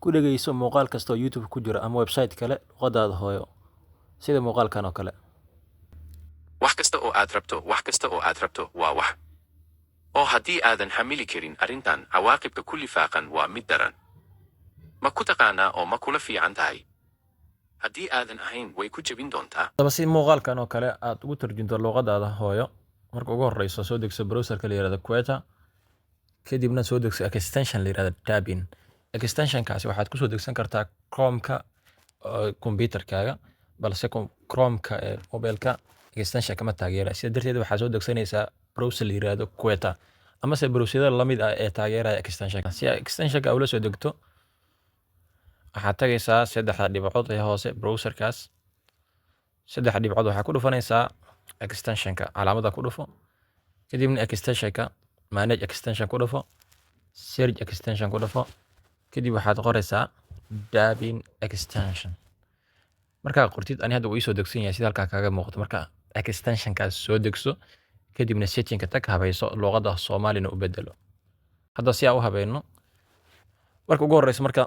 ku dhegayso muuqaal kasta oo YouTube ku jira ama website kale luqadaada hooyo sida muuqaalkan oo kale. wax kasta oo aad rabto waa wax. oo haddii aadan xamili karin arrintan cawaaqibka ku lifaaqan waa mid daran. ma ku taqaanaa oo ma kula fiican tahay? haddii aadan ahayn way ku jebin doontaa. Haddaba si muuqaalkan oo kale aad ugu tarjunto luqadaada hooyo, marka ugu horreyso soo degso browserka la yiraahdo Quetta, kadibna soo degso extension la yiraahdo Tabin. Extensionkaasi waxaad ku soo degsan kartaa Chrome-ka computerkaaga, balse Chrome-ka ee mobilka extension kama taageera. Sida darteed waxaad soo degsanaysaa browser la yiraahdo Quetta ama se browserada la mid ah ee taageeraya extensionka. Si extensionka ula soo degto, waxaad tagaysaa saddexda dhibcood ee hoose browserkaas. saddexda dhibcood waxaa ku dhufanaysaa extensionka, calaamada ku dhufo, kadibna extensionka manage extension ku dhufo, search extension ku dhufo, kadib waxaad qoraysaa Tabin extension. markaa qortid ani hadda uu soo degsan yahay sida halkaa kaaga muuqato. marka extensionkaas soo degso, kadibna settingka tag habayso luqadda Soomaalina u bedelo. hadda si aan u habayno, marka ugu horreyso marka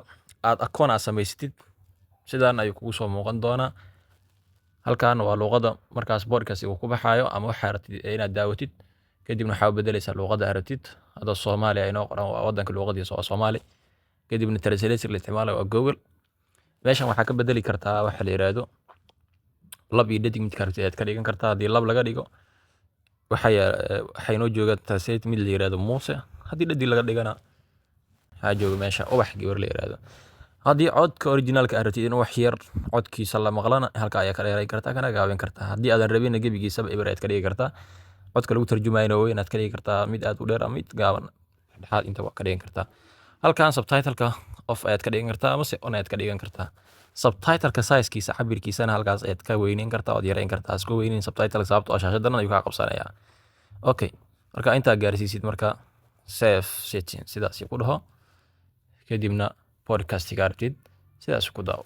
aad akoon aad samaysatid sidaan ayuu kugu soo muuqan doonaa. halkan waa luqadda markaas podcast uu ku baxayo ama waxaad rabtid inaad daawatid, kadibna waxaad u bedelaysaa luqadda aad rabtid. hadda Soomaali ay noo qoran waa waddanka luqadiisa waa Soomaali, kadibna translator la isticmaalayo waa Google. meeshan waxaa ka bedeli kartaa waxa la yiraahdo lab iyo dhadig mid ka rabtid aad ka dhigan kartaa. haddii lab laga dhigo waxay noo joogaan translate mid la yiraahdo Muuse, haddii dhadig laga dhigana waxaa jooga meesha ubax gabar la yiraahdo. haddii codka originalka aad rabtid in wax yar codkiisa la maqlana halka ayaa ka dheerayn kartaa kana gaabin kartaa. haddii aadan rabin gebigiisaba eber aad ka dhigi kartaa. codka lagu tarjumayna weyn aad ka dhigi kartaa mid aad u dheer ama mid gaaban dhexdhexaad inta waa ka dhigan kartaa. halkan subtitle-ka off ayaad ka dhigan kartaa ama se on ayaad ka dhigan kartaa. subtitle-ka size-kiisa cabirkiisana halkaas ayaad ka weyneyn kartaa ood yareyn kartaa. iska weyneyn subtitle sababtoo ah shaashadan ayuu kaa qabsanayaa. okay, marka intaa gaarsiisid marka save setting sidaas ku dhaho, kadibna podcast-ka rabtid sidaas ku daawo.